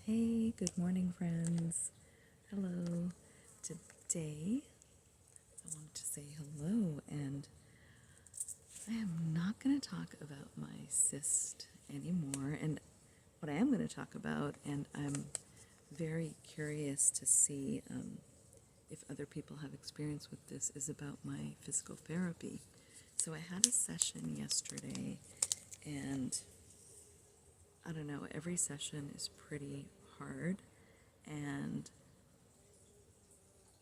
Hey, good morning, friends. Hello. Today, I wanted to say hello, and I am not going to talk about my cyst anymore. And what I am going to talk about, and I'm very curious to see if other people have experience with this, is about my physical therapy. So I had a session yesterday, and I don't know, every session is pretty hard, and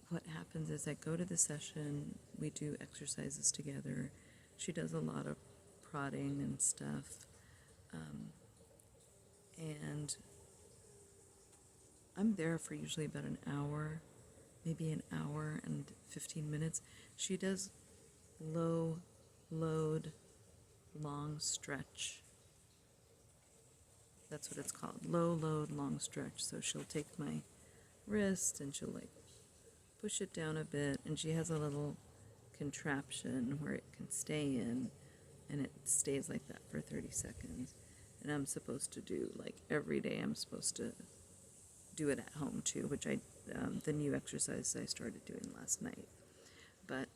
what happens is I go to the session, we do exercises together. She does a lot of prodding and stuff. And I'm there for usually about an hour, maybe an hour and 15 minutes. She does low load, long stretch. That's what it's called, low load, long stretch. So she'll take my wrist and she'll push it down a bit, and she has a little contraption where it can stay in, and it stays like that for 30 seconds. And I'm supposed to do, every day, I'm supposed to do it at home too, which the new exercise I started doing last night. But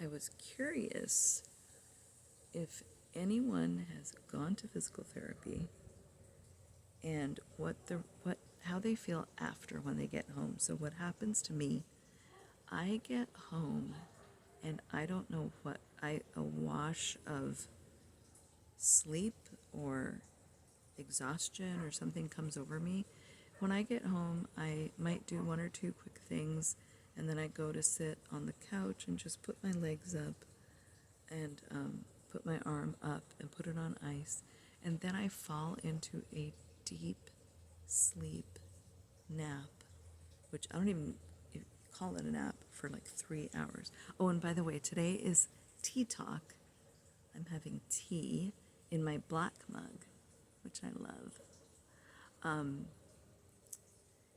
I was curious if anyone has gone to physical therapy and how they feel after when they get home. So what happens to me, I get home and I don't know a wash of sleep or exhaustion or something comes over me. When I get home, I might do one or two quick things, and then I go to sit on the couch and just put my legs up and put my arm up and put it on ice, and then I fall into a deep sleep nap, which I don't even call it a nap, for 3 hours. Oh, and by the way, today is tea talk. I'm having tea in my black mug, which I love.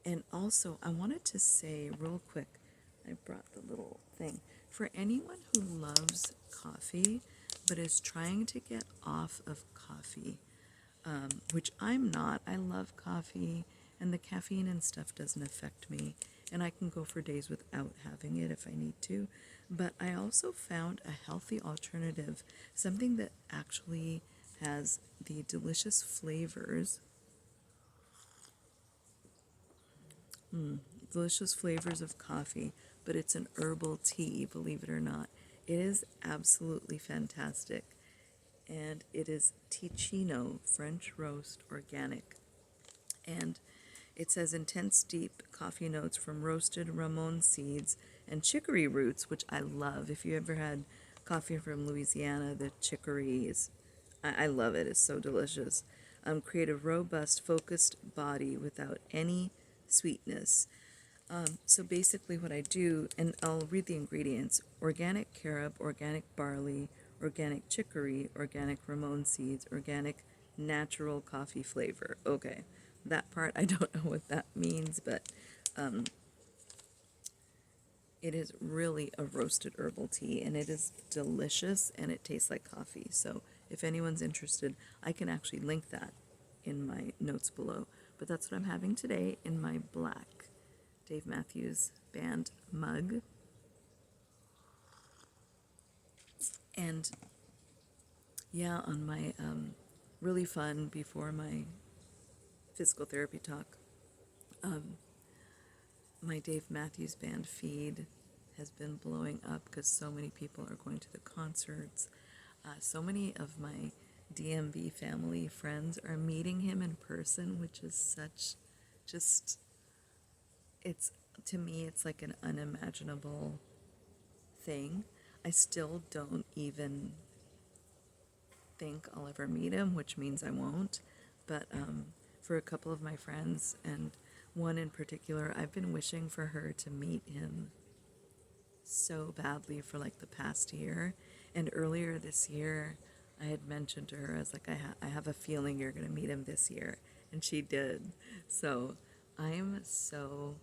And also, I wanted to say real quick, I brought the little thing. For anyone who loves coffee but is trying to get off of coffee, which I'm not. I love coffee, and the caffeine and stuff doesn't affect me, and I can go for days without having it if I need to. But I also found a healthy alternative, something that actually has the delicious flavors, of coffee, but it's an herbal tea, believe it or not. It is absolutely fantastic. And it is Ticino French Roast Organic. And it says intense deep coffee notes from roasted ramon seeds and chicory roots, which I love. If you ever had coffee from Louisiana, the chicory I love it. It's so delicious. Create a robust, focused body without any sweetness. So basically what I do, and I'll read the ingredients: organic carob, organic barley, organic chicory, organic ramon seeds, organic natural coffee flavor. Okay, that part I don't know what that means, but it is really a roasted herbal tea, and it is delicious, and it tastes like coffee. So if anyone's interested, I can actually link that in my notes below. But that's what I'm having today in my black Dave Matthews Band mug. And yeah, on my really fun before my physical therapy talk, my Dave Matthews Band feed has been blowing up because so many people are going to the concerts. So many of my DMV family friends are meeting him in person, which is to me, it's like an unimaginable thing. I still don't even think I'll ever meet him, which means I won't. But for a couple of my friends, and one in particular, I've been wishing for her to meet him so badly for the past year. And earlier this year, I had mentioned to her, I was like, I have a feeling you're going to meet him this year. And she did. So I'm so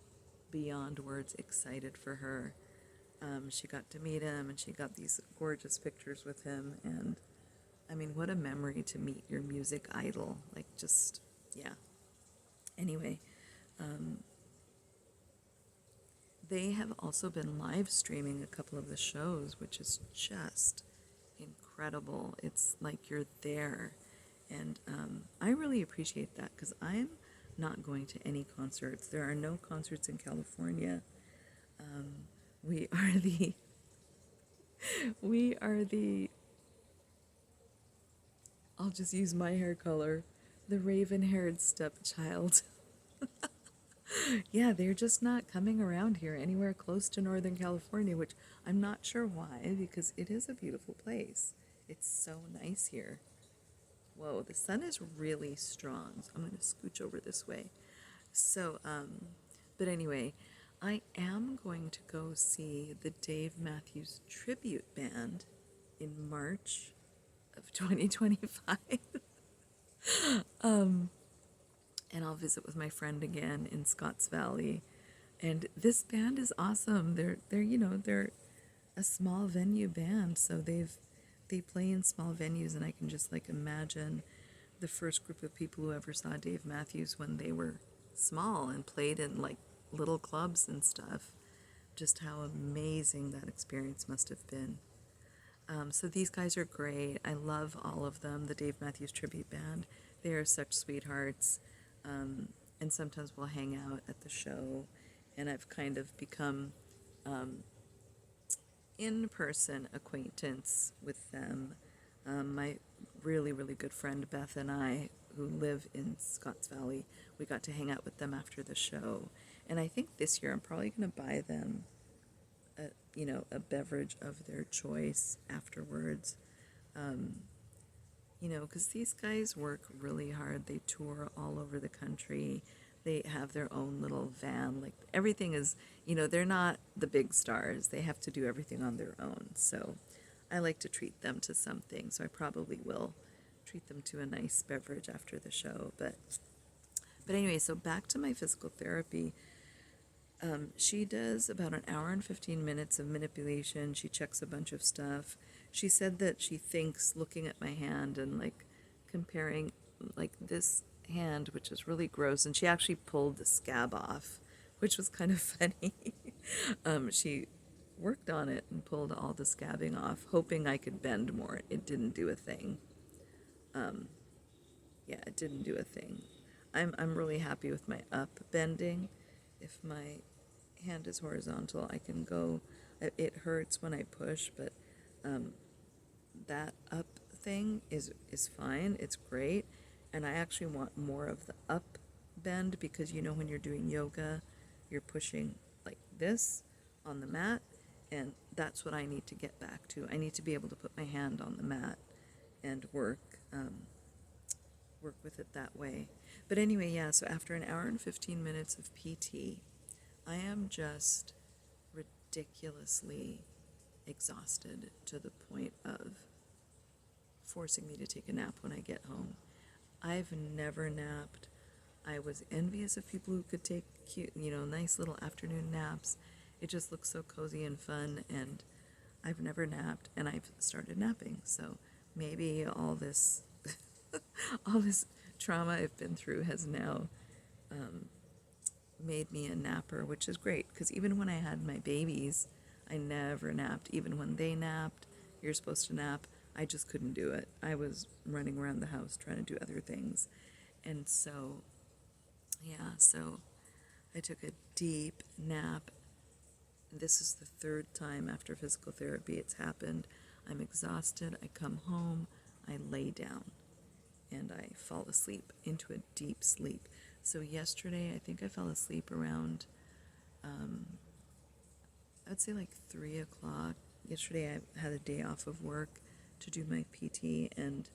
beyond words excited for her. She got to meet him, and she got these gorgeous pictures with him. And I mean, what a memory to meet your music idol. Yeah. Anyway, they have also been live streaming a couple of the shows, which is just incredible. It's like you're there. And I really appreciate that because I'm not going to any concerts. There are no concerts in California. We are the, we are the, I'll just use my hair color, the raven-haired stepchild. Yeah, they're just not coming around here anywhere close to Northern California, which I'm not sure why, because it is a beautiful place. It's so nice here. Whoa, the sun is really strong, so I'm going to scooch over this way. So, but anyway, I am going to go see the Dave Matthews Tribute Band in March of 2025. And I'll visit with my friend again in Scotts Valley. And this band is awesome. They're a small venue band, so they play in small venues, and I can just like imagine the first group of people who ever saw Dave Matthews when they were small and played in like little clubs and stuff. Just how amazing that experience must have been. So these guys are great. I love all of them. The Dave Matthews Tribute Band. They are such sweethearts. And sometimes we'll hang out at the show. And I've kind of become in-person acquaintance with them. My really, really good friend Beth and I, who live in Scotts Valley, we got to hang out with them after the show. And I think this year I'm probably going to buy them a beverage of their choice afterwards. Because these guys work really hard. They tour all over the country. They have their own little van. Like everything is, they're not the big stars. They have to do everything on their own. So I like to treat them to something. So I probably will treat them to a nice beverage after the show. But anyway, so back to my physical therapy. She does about an hour and 15 minutes of manipulation. She checks a bunch of stuff. She said that she thinks looking at my hand and like comparing like this hand, which is really gross, and she actually pulled the scab off, which was kind of funny. She worked on it and pulled all the scabbing off, hoping I could bend more. It didn't do a thing. It didn't do a thing. I'm really happy with my up bending. If my hand is horizontal, I can go. It hurts when I push, but that up thing is fine. It's great. And I actually want more of the up bend because when you're doing yoga, you're pushing like this on the mat, and that's what I need to get back to. I need to be able to put my hand on the mat and work with it that way. But anyway, yeah, so after an hour and 15 minutes of PT, I am just ridiculously exhausted to the point of forcing me to take a nap when I get home. I've never napped. I was envious of people who could take cute, nice little afternoon naps. It just looks so cozy and fun, and I've never napped, and I've started napping. So maybe all this all this trauma I've been through has now made me a napper, which is great, because even when I had my babies, I never napped. Even when they napped, you're supposed to nap, I just couldn't do it. I was running around the house trying to do other things. And so, so I took a deep nap. This is the third time after physical therapy it's happened. I'm exhausted. I come home, I lay down, and I fall asleep into a deep sleep. So yesterday, I think I fell asleep around, I'd say like 3 o'clock. Yesterday, I had a day off of work to do my PT, and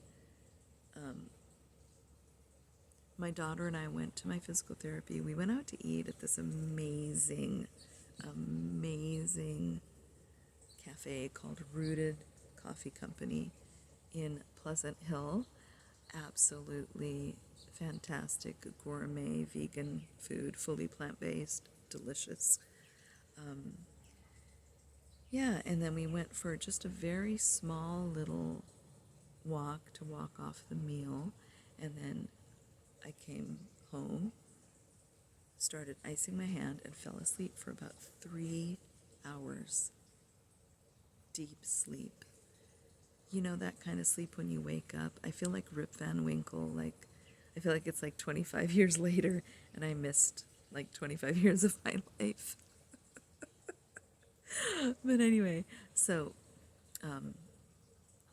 my daughter and I went to my physical therapy. We went out to eat at this amazing cafe called Rooted Coffee Company in Pleasant Hill. Absolutely fantastic gourmet vegan food, fully plant-based, delicious. And then we went for just a very small little walk to walk off the meal, and then I came home, started icing my hand and fell asleep for about 3 hours. Deep sleep. You know that kind of sleep when you wake up? I feel like Rip Van Winkle, like, I feel like it's like 25 years later and I missed like 25 years of my life. But anyway, so,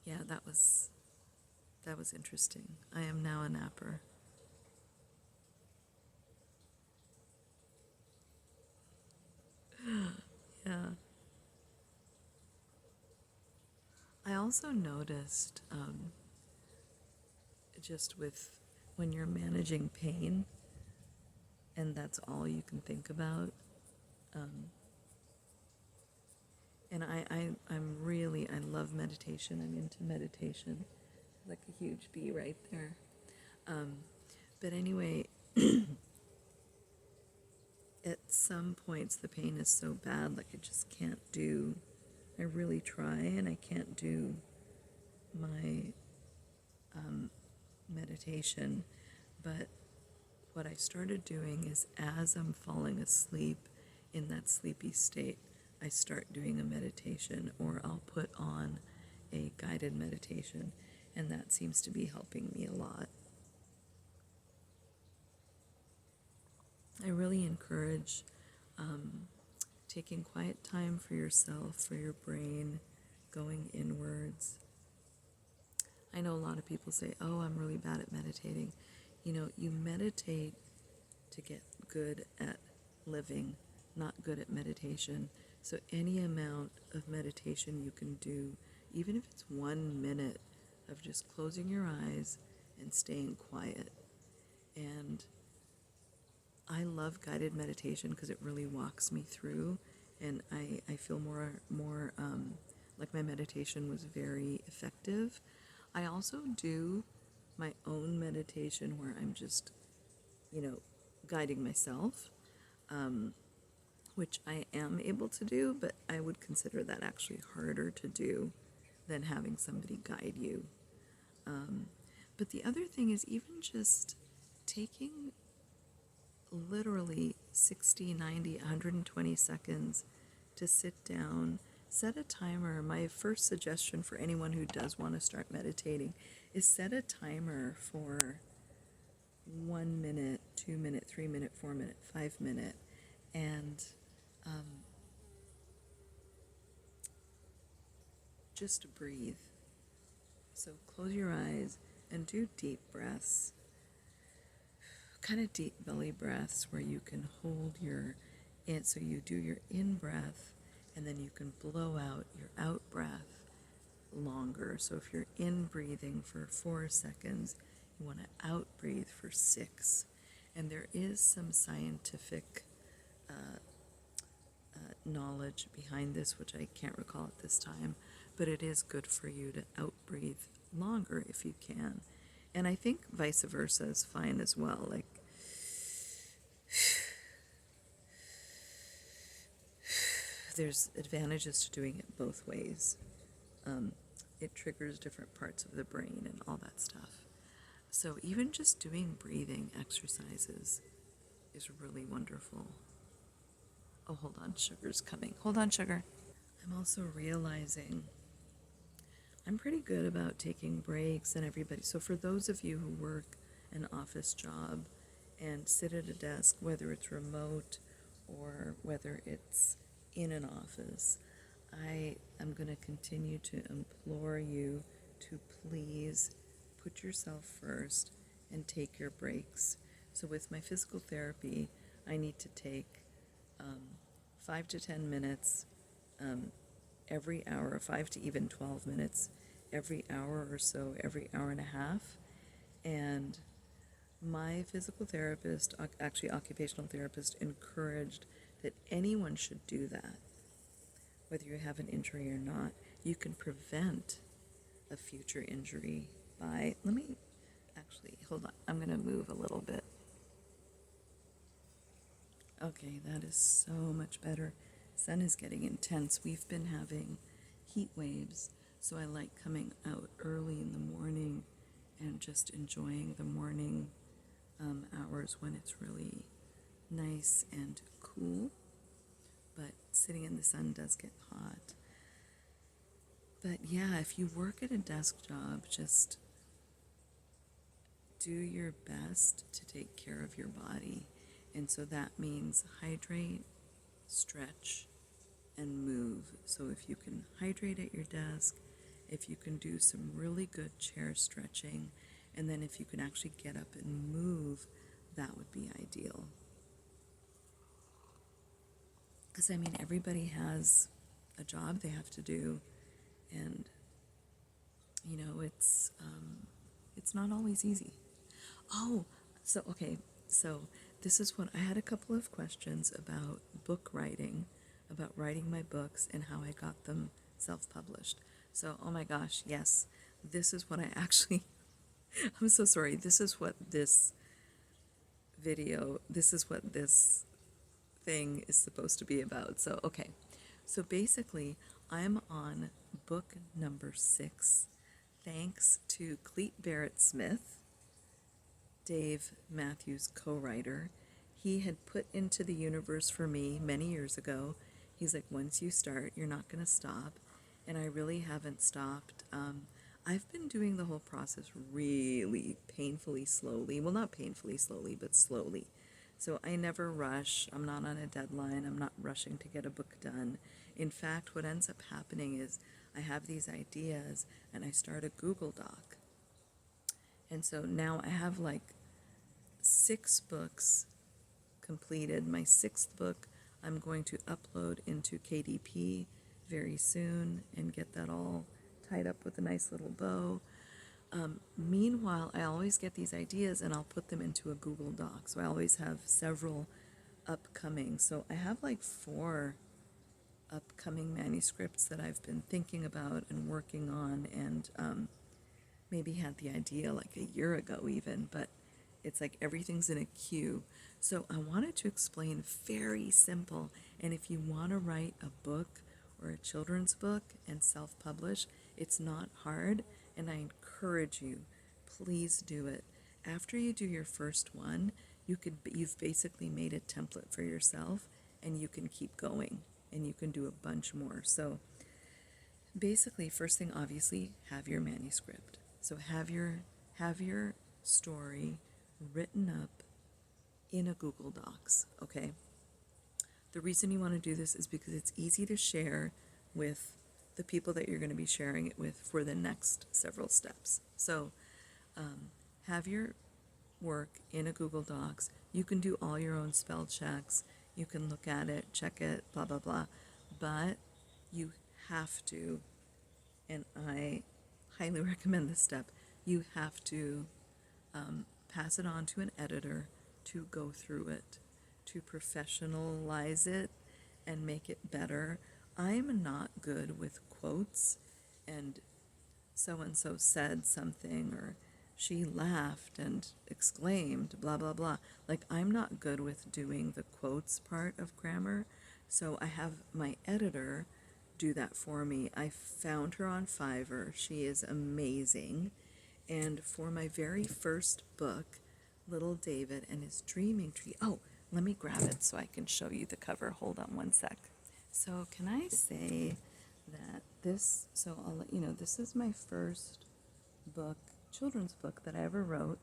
yeah, that was interesting. I am now a napper. Yeah. I also noticed, just with when you're managing pain and that's all you can think about, and I love meditation. I'm into meditation, like a huge bee right there. But anyway, at some points the pain is so bad, like I just can't do, I really try and I can't do my meditation. But what I started doing is as I'm falling asleep in that sleepy state, I start doing a meditation, or I'll put on a guided meditation, and that seems to be helping me a lot. I really encourage taking quiet time for yourself, for your brain, going inwards. I know a lot of people say, oh, I'm really bad at meditating. You know, you meditate to get good at living, not good at meditation. So any amount of meditation you can do, even if it's 1 minute of just closing your eyes and staying quiet. And I love guided meditation because it really walks me through, and I feel more like my meditation was very effective. I also do my own meditation where I'm just, guiding myself, which I am able to do, but I would consider that actually harder to do than having somebody guide you. But the other thing is even just taking literally 60, 90, 120 seconds to sit down, set a timer. My first suggestion for anyone who does want to start meditating is set a timer for 1 minute, 2 minute, 3 minute, 4 minute, 5 minute, and just breathe. So close your eyes and do deep breaths, kind of deep belly breaths where you can hold your in, so you do your in breath and then you can blow out your out breath longer. So if you're in breathing for 4 seconds, you want to out breathe for 6. And there is some scientific knowledge behind this, which I can't recall at this time, but it is good for you to out breathe longer if you can. And I think vice versa is fine as well. Like, there's advantages to doing it both ways. It triggers different parts of the brain and all that stuff. So even just doing breathing exercises is really wonderful. Oh, hold on, sugar's coming. Hold on, sugar. I'm also realizing I'm pretty good about taking breaks and everybody. So for those of you who work an office job and sit at a desk, whether it's remote or whether it's in an office, I am going to continue to implore you to please put yourself first and take your breaks. So with my physical therapy, I need to take 5 to 10 minutes every hour, 5 to even 12 minutes every hour or so, every hour and a half. And my physical therapist, actually occupational therapist, encouraged that anyone should do that. Whether you have an injury or not, you can prevent a future injury by, hold on, I'm going to move a little bit. Okay, that is so much better. Sun is getting intense. We've been having heat waves, so I like coming out early in the morning and just enjoying the morning hours when it's really nice and cool, but sitting in the sun does get hot. But yeah, if you work at a desk job, just do your best to take care of your body. And so that means hydrate, stretch, and move. So if you can hydrate at your desk, if you can do some really good chair stretching, and then if you can actually get up and move, that would be ideal. Because I mean, everybody has a job they have to do, and you know, it's not always easy. Oh, so okay, so this is what I had a couple of questions about book writing, about writing my books and how I got them self-published. So, oh my gosh, yes, this is what I actually, I'm so sorry, this is what this thing is supposed to be about. So, okay, so basically, I'm on book number 6, thanks to Cleet Barrett Smith, Dave Matthews' co-writer. He had put into the universe for me many years ago. He's like, once you start, you're not going to stop. And I really haven't stopped. I've been doing the whole process really painfully slowly. Well, not painfully slowly, but slowly. So I never rush. I'm not on a deadline. I'm not rushing to get a book done. In fact, what ends up happening is I have these ideas and I start a Google Doc. And so now I have like 6 books completed. My 6th book I'm going to upload into KDP very soon and get that all tied up with a nice little bow. Meanwhile, I always get these ideas and I'll put them into a Google Doc. So I always have several upcoming. So I have like 4 upcoming manuscripts that I've been thinking about and working on, and maybe had the idea like a year ago even, but it's like everything's in a queue. So I wanted to explain very simple, and if you want to write a book or a children's book and self-publish, it's not hard, and I encourage you, please do it. After you do your first one, you've basically made a template for yourself, and you can keep going, and you can do a bunch more. So basically, first thing, obviously, have your manuscript. So have your story written up in a Google Docs, okay? The reason you want to do this is because it's easy to share with the people that you're going to be sharing it with for the next several steps. So have your work in a Google Docs. You can do all your own spell checks. You can look at it, check it, blah, blah, blah. But you have to, and I highly recommend this step, you have to pass it on to an editor to go through it, to professionalize it and make it better. I'm not good with quotes and so-and-so said something, or she laughed and exclaimed, blah, blah, blah. Like, I'm not good with doing the quotes part of grammar, so I have my editor do that for me. I found her on Fiverr. She is amazing. And for my very first book, Little David and His Dreaming Tree, oh, let me grab it so I can show you the cover. Hold on one sec. So can I say that this, so I'll let you know, this is my first book, children's book that I ever wrote.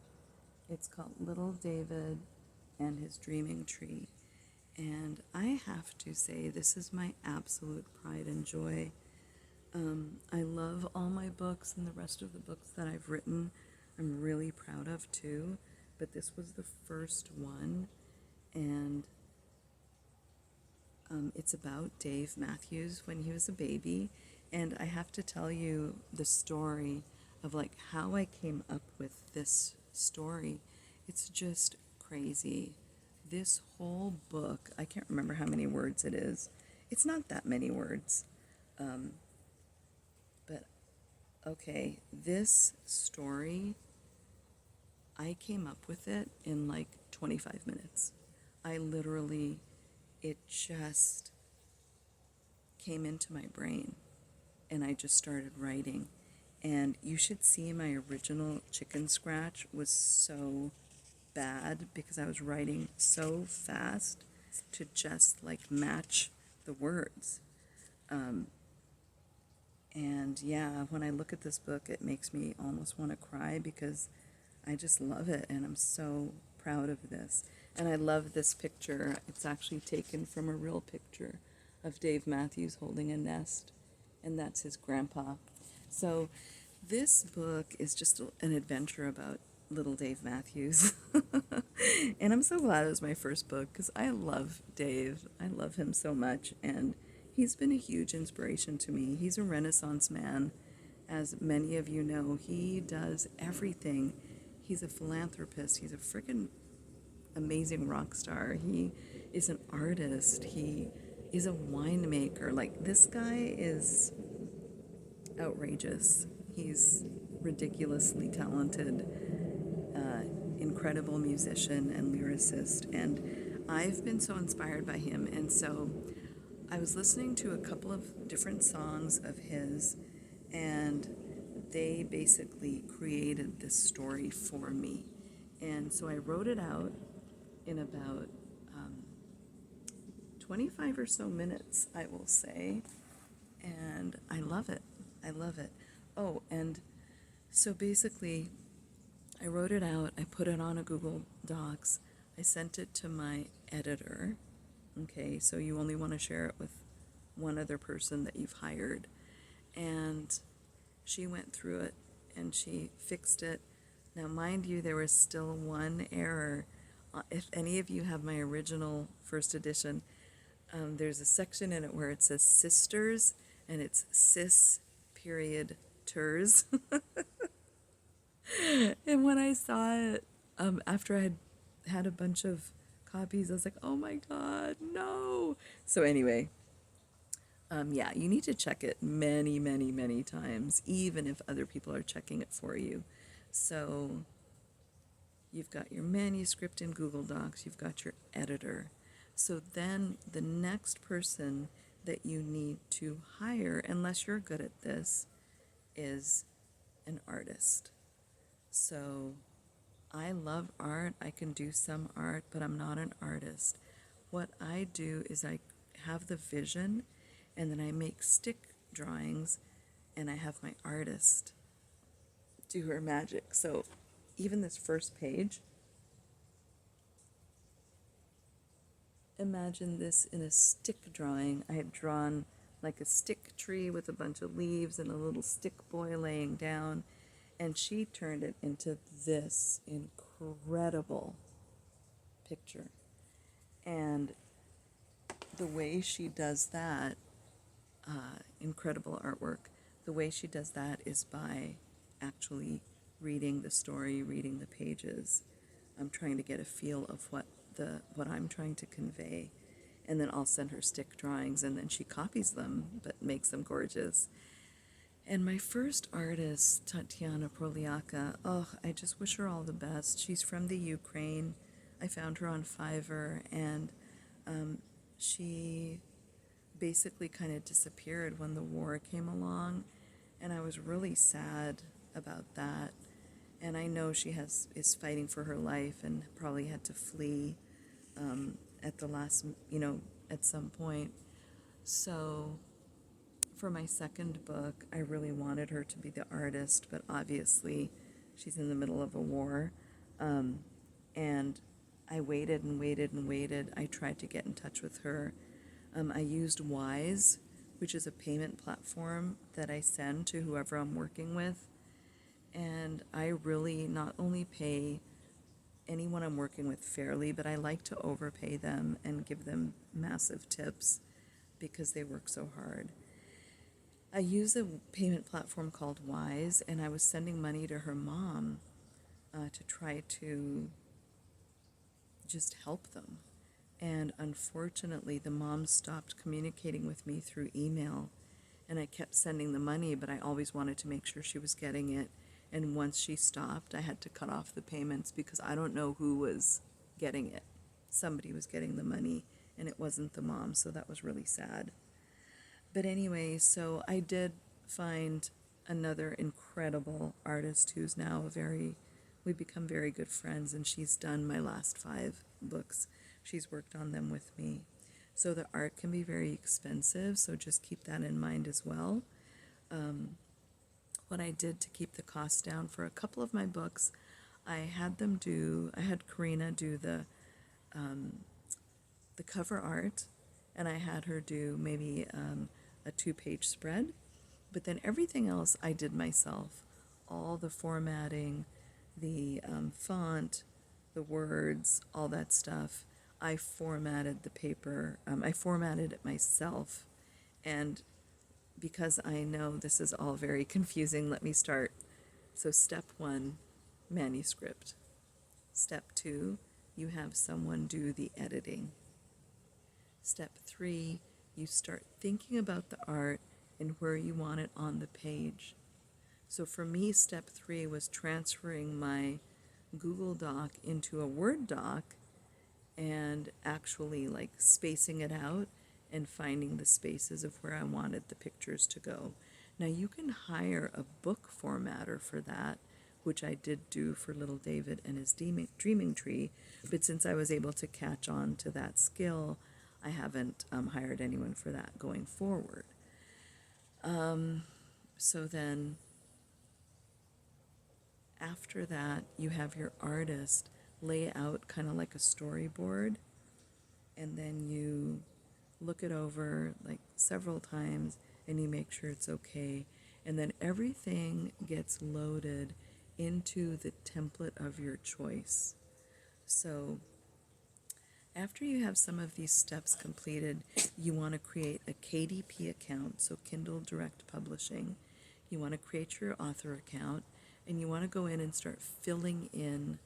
It's called Little David and His Dreaming Tree. And I have to say, this is my absolute pride and joy. I love all my books, and the rest of the books that I've written I'm really proud of too, but this was the first one, and it's about Dave Matthews when he was a baby. And I have to tell you the story of like how I came up with this story. It's just crazy. This whole book, I can't remember how many words it is. It's not that many words. But okay, this story, I came up with it in like 25 minutes. I literally, it just came into my brain and I just started writing. And you should see my original chicken scratch was so bad because I was writing so fast to just like match the words. And yeah, when I look at this book, it makes me almost want to cry because I just love it and I'm so proud of this. And I love this picture. It's actually taken from a real picture of Dave Matthews holding a nest, and that's his grandpa. So this book is just an adventure about little Dave Matthews. And I'm so glad it was my first book because I love Dave. I love him so much, and he's been a huge inspiration to me. He's a Renaissance man. As many of you know, he does everything. He's a philanthropist. He's a freaking amazing rock star. He is an artist. He is a winemaker. Like, this guy is outrageous. He's ridiculously talented, incredible musician and lyricist. And I've been so inspired by him. And so I was listening to a couple of different songs of his, and they basically created this story for me. And so I wrote it out in about 25 or so minutes, I will say. And I love it. I love it. Oh, and so basically, I wrote it out. I put it on a Google Docs. I sent it to my editor. Okay, so you only want to share it with one other person that you've hired. And she went through it and she fixed it. Now, mind you, there was still one error. If any of you have my original first edition, there's a section in it where it says sisters, and it's sis period ters. And when I saw it, after I had a bunch of copies, I was like, oh my God, no. So anyway, yeah, you need to check it many, many, many times, even if other people are checking it for you. So you've got your manuscript in Google Docs, you've got your editor. So then the next person that you need to hire, unless you're good at this, is an artist. So I love art. I can do some art, but I'm not an artist. What I do is I have the vision, and then I make stick drawings, and I have my artist do her magic. So even this first page, imagine this in a stick drawing. I had drawn like a stick tree with a bunch of leaves and a little stick boy laying down, and she turned it into this incredible picture. And the way she does that, incredible artwork, the way she does that is by actually reading the story, reading the pages. I'm trying to get a feel of what I'm trying to convey. And then I'll send her stick drawings, and then she copies them, but makes them gorgeous. And my first artist, Tatiana Proliaka, oh, I just wish her all the best. She's from the Ukraine. I found her on Fiverr, and she basically kind of disappeared when the war came along, and I was really sad about that. And I know she is fighting for her life and probably had to flee at the last, at some point. So for my second book, I really wanted her to be the artist, but obviously she's in the middle of a war. And I waited and waited and waited. I tried to get in touch with her. I used Wise, which is a payment platform that I send to whoever I'm working with. And I really not only pay anyone I'm working with fairly, but I like to overpay them and give them massive tips because they work so hard. I use a payment platform called Wise, and I was sending money to her mom to try to just help them. And unfortunately, the mom stopped communicating with me through email, and I kept sending the money, but I always wanted to make sure she was getting it. And once she stopped, I had to cut off the payments because I don't know who was getting it. Somebody was getting the money, and it wasn't the mom, so that was really sad. But anyway, so I did find another incredible artist who's now a very we've become very good friends, and she's done my last 5 books. She's worked on them with me. So the art can be very expensive, so just keep that in mind as well. What I did to keep the costs down for a couple of my books, I had Karina do the cover art, and I had her do maybe a 2-page spread, but then everything else I did myself. All the formatting, the font, the words, all that stuff. I formatted the paper. I formatted it myself, and because I know this is all very confusing, let me start. So step 1, manuscript. Step 2, you have someone do the editing. Step 3, you start thinking about the art and where you want it on the page. So for me, step 3 was transferring my Google Doc into a Word doc and actually like spacing it out and finding the spaces of where I wanted the pictures to go. Now you can hire a book formatter for that, which I did do for Little David and his Dreaming Tree, but since I was able to catch on to that skill, I haven't hired anyone for that going forward. So then after that, you have your artist lay out kind of like a storyboard, and then you look it over like several times and you make sure it's okay, and then everything gets loaded into the template of your choice. So after you have some of these steps completed, you want to create a KDP account, so Kindle Direct Publishing. You want to create your author account, and you want to go in and start filling in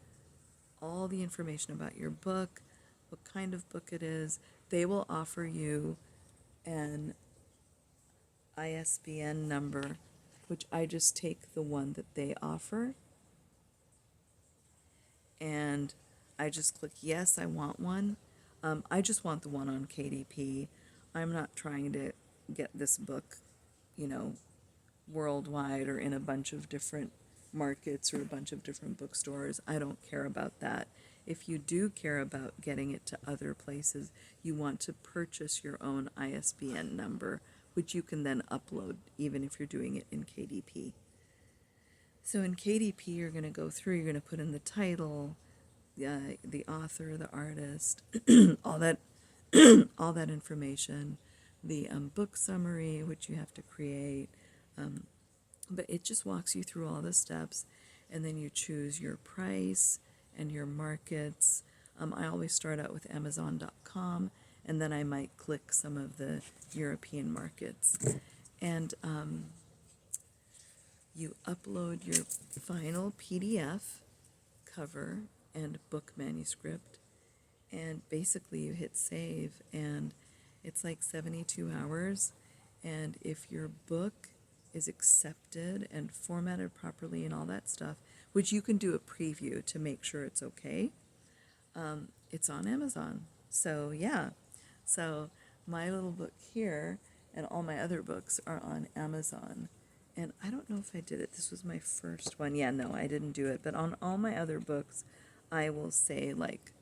all the information about your book, what kind of book it is. They will offer you an ISBN number, which I just take the one that they offer, and I just click yes, I want one. I just want the one on KDP. I'm not trying to get this book, worldwide or in a bunch of different markets or a bunch of different bookstores. I don't care about that. If you do care about getting it to other places, you want to purchase your own ISBN number, which you can then upload even if you're doing it in KDP. So in KDP, you're going to go through, you're going to put in the title, the author, the artist, all that all that information, the book summary, which you have to create, but it just walks you through all the steps, and then you choose your price and your markets. I always start out with Amazon.com, and then I might click some of the European markets. And you upload your final PDF, cover, and book manuscript, and basically you hit save, and it's like 72 hours, and if your book is accepted and formatted properly and all that stuff, which you can do a preview to make sure it's okay, it's on Amazon. So yeah, so my little book here and all my other books are on Amazon. And I don't know if I did it. This was my first one. Yeah, no, I didn't do it. But on all my other books, I will say like,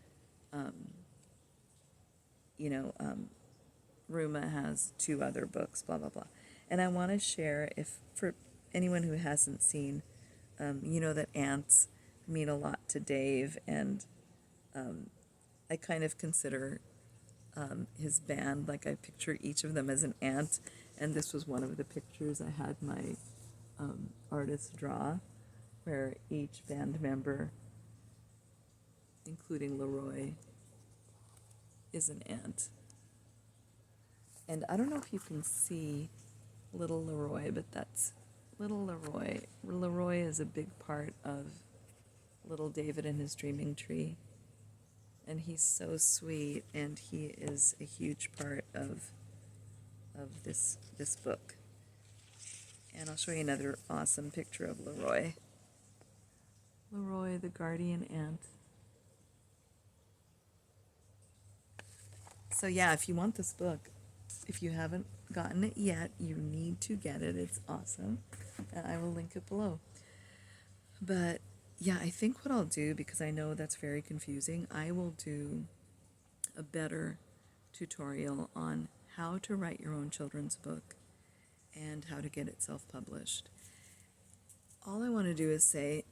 Ruma has 2 other books, blah, blah, blah. And I want to share, if for anyone who hasn't seen, that ants mean a lot to Dave, and I kind of consider his band, like I picture each of them as an ant, and this was one of the pictures I had my artist draw, where each band member, including Leroy, is an ant. And I don't know if you can see little Leroy, but that's little Leroy. Leroy is a big part of Little David and his Dreaming Tree. And he's so sweet, and he is a huge part of this book. And I'll show you another awesome picture of Leroy. Leroy, the guardian ant. So yeah, if you want this book, if you haven't gotten it yet, you need to get it. It's awesome. And I will link it below. But yeah, I think what I'll do, because I know that's very confusing, I will do a better tutorial on how to write your own children's book and how to get it self-published. All I want to do is say,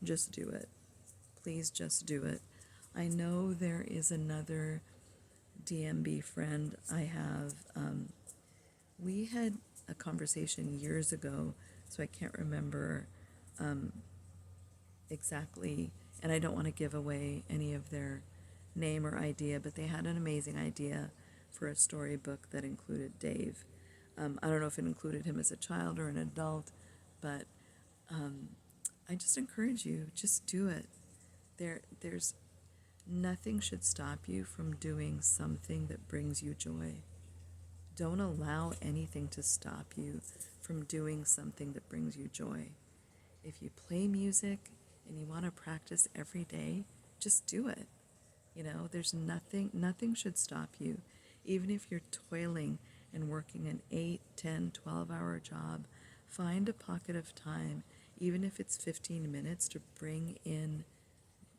just do it. Please just do it. I know there is another DMB friend I have. We had a conversation years ago, so I can't remember exactly, and I don't want to give away any of their name or idea, but they had an amazing idea for a storybook that included Dave. I don't know if it included him as a child or an adult, but I just encourage you, just do it. There's nothing should stop you from doing something that brings you joy. Don't allow anything to stop you from doing something that brings you joy. If you play music and you want to practice every day, just do it. You know, there's nothing should stop you. Even if you're toiling and working an 8, 10, 12-hour job, find a pocket of time, even if it's 15 minutes, to bring in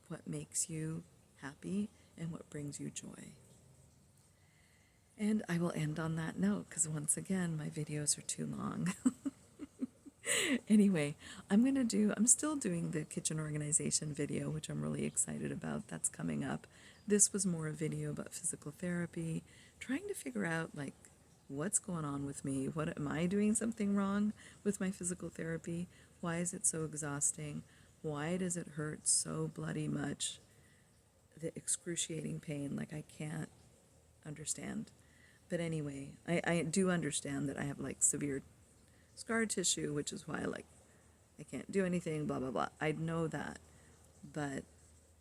what makes you happy and what brings you joy. And I will end on that note, because once again, my videos are too long. Anyway, I'm still doing the kitchen organization video, which I'm really excited about. That's coming up. This was more a video about physical therapy, trying to figure out, like, what's going on with me? What am I doing something wrong with my physical therapy? Why is it so exhausting? Why does it hurt so bloody much? The excruciating pain, like I can't understand. But anyway, I do understand that I have like severe scar tissue, which is why like I can't do anything, blah, blah, blah. I know that. But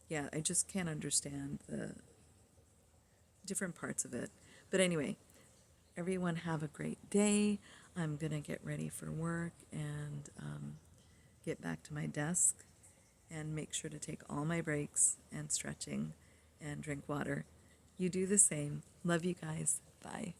yeah, I just can't understand the different parts of it. But anyway, everyone have a great day. I'm going to get ready for work and get back to my desk and make sure to take all my breaks and stretching and drink water. You do the same. Love you guys. Bye.